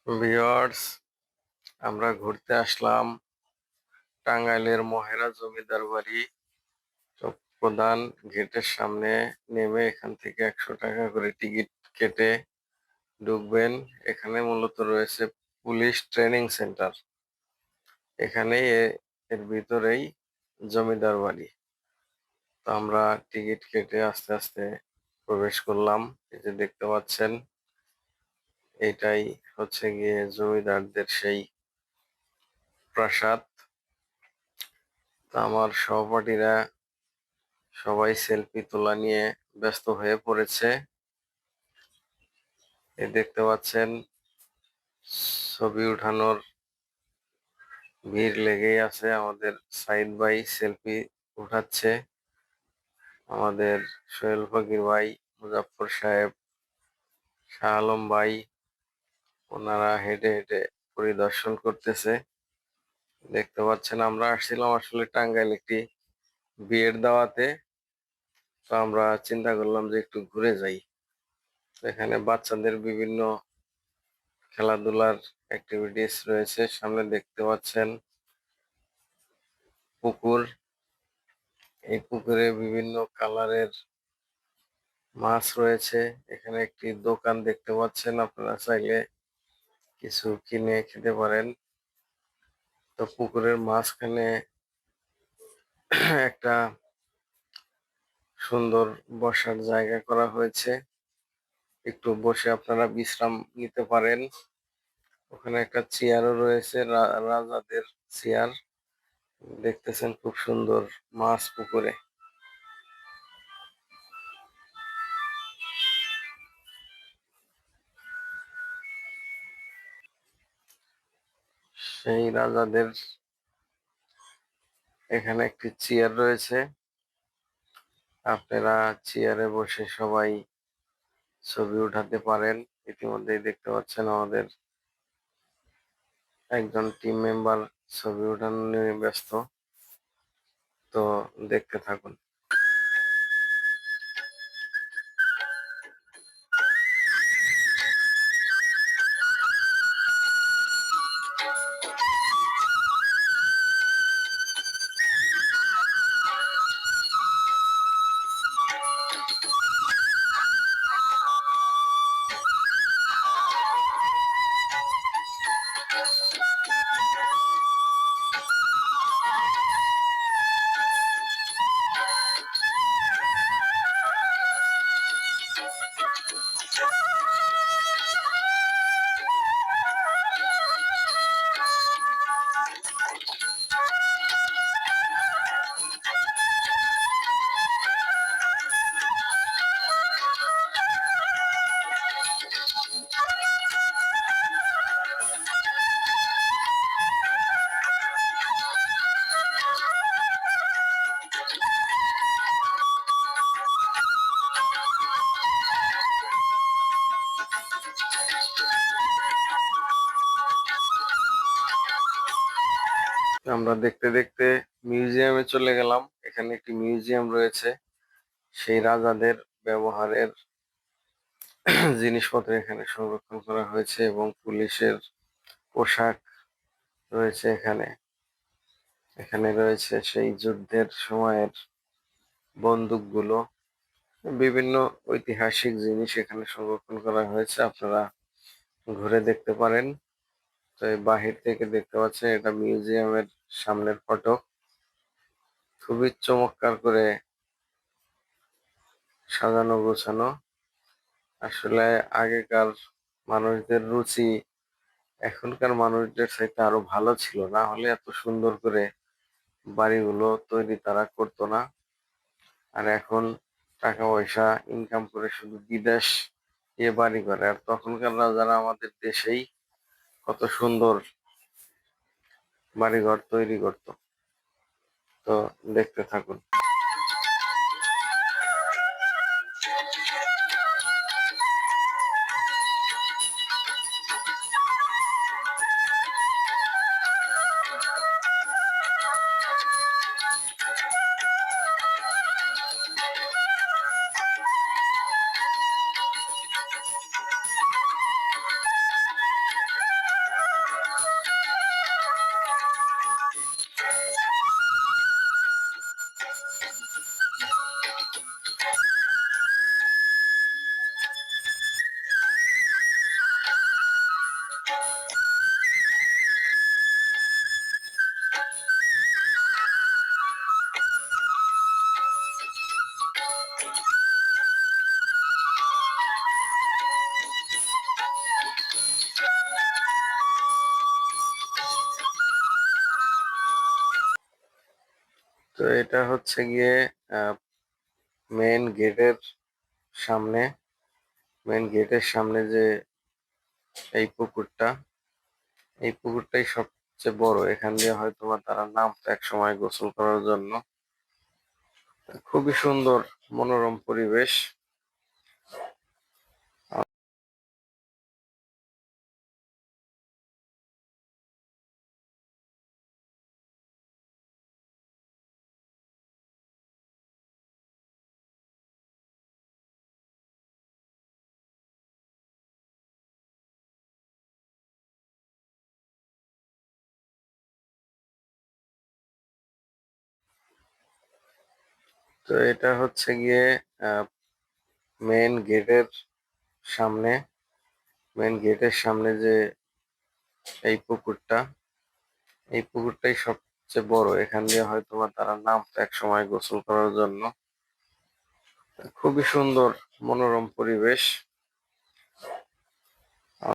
Viewers, আমরা ঘুরতে আসলাম টাঙ্গাইলের মহেরা জমিদার বাড়ি। তো প্রধান গেটের সামনে নেমে এখান থেকে 100 টাকা করে টিকিট কেটে ঢুকবেন। এখানে মূলত রয়েছে পুলিশ ট্রেনিং সেন্টার। এখানেই এর ভিতরেই জমিদার বাড়ি। তো আমরা টিকিট কেটে আস্তে আস্তে প্রবেশ করলাম। এই যে দেখতে পাচ্ছেন, এটাই হচ্ছে গিয়ে জমিদারদের সেই প্রাসাদ। তো আমার সহপাঠীরা সবাই সেলফি তোলা নিয়ে ব্যস্ত হয়ে পড়েছে। এই দেখতে পাচ্ছেন, ছবি উঠানোর ভিড় লেগেই আছে। আমাদের সাইদ ভাই সেলফি উঠাচ্ছে, আমাদের সোহেল ফকির ভাই, মুজাফফর সাহেব, শাহ আলম ভাই, ওনারা হেঁটে হেঁটে পরিদর্শন করতেছে। দেখতে পাচ্ছেন, আমরা আসছিলাম আসলে টাঙ্গাইল একটি বিয়ের দাওয়াতে। তো আমরা চিন্তা করলাম যে একটু ঘুরে যাই। এখানে বাচ্চাদের বিভিন্ন খেলাধুলার অ্যাক্টিভিটিস রয়েছে। সামনে দেখতে পাচ্ছেন পুকুর। এই পুকুরে বিভিন্ন কালারের মাছ রয়েছে। এখানে একটি দোকান দেখতে পাচ্ছেন, আপনারা চাইলে কিছু কিনে খেতে পারেন। তো পুকুরের মাঝখানে একটা সুন্দর বসার জায়গা করা হয়েছে, একটু বসে আপনারা বিশ্রাম নিতে পারেন। ওখানে একটা চেয়ারও রয়েছে, রাজাদের চেয়ার। দেখতেছেন খুব সুন্দর মাছ পুকুরে। সেই রাজাদের এখানে একটি চেয়ার রয়েছে, আপনারা চেয়ারে বসে সবাই ছবি উঠাতে পারেন। ইতিমধ্যেই দেখতে পাচ্ছেন আমাদের একজন টিম মেম্বার ছবি উঠানো নিয়ে ব্যস্ত। তো দেখতে থাকুন। আমরা দেখতে দেখতে মিউজিয়ামে চলে গেলাম। এখানে একটি মিউজিয়াম রয়েছে, সেই রাজাদের ব্যবহারের জিনিসপত্র এখানে সংরক্ষণ করা হয়েছে এবং পুলিশের পোশাক রয়েছে এখানে। এখানে রয়েছে সেই যুদ্ধের সময়ের বন্দুকগুলো, বিভিন্ন ঐতিহাসিক জিনিস এখানে সংরক্ষণ করা হয়েছে। আপনারা ঘুরে দেখতে পারেন। তো এই বাহির থেকে দেখতে পাচ্ছেন, এটা মিউজিয়ামের সামনের ফটক। খুবই চমৎকার করে সাজানো গোছানো। আসলে আগেকার মানুষদের রুচি এখনকার মানুষদের চাইতে আরো ভালো ছিল, না হলে এত সুন্দর করে বাড়িগুলো তৈরি তারা করতো না। আর এখন টাকা পয়সা ইনকাম করে শুধু বিদেশ গিয়ে বাড়ি করে। আর তখনকার রাজারা আমাদের দেশেই কত সুন্দর বাড়িঘর তৈরি করতো। তো দেখতে থাকুন। তো এটা হচ্ছে গিয়ে মেইন গেটের সামনে যে এই পুকুরটা, এই পুকুরটাই সবচেয়ে বড়। এখান দিয়ে হয়তো বা তারা নামতো এক সময় গোসল করার জন্য। খুবই সুন্দর মনোরম পরিবেশ। তো এটা হচ্ছে গিয়ে মেইন গেটের সামনে যে এই পুকুরটা, এই পুকুরটাই সবচেয়ে বড়। এখান দিয়ে হয়তো বা তারা নামতো এক সময় গোসল করার জন্য। খুবই সুন্দর মনোরম পরিবেশ।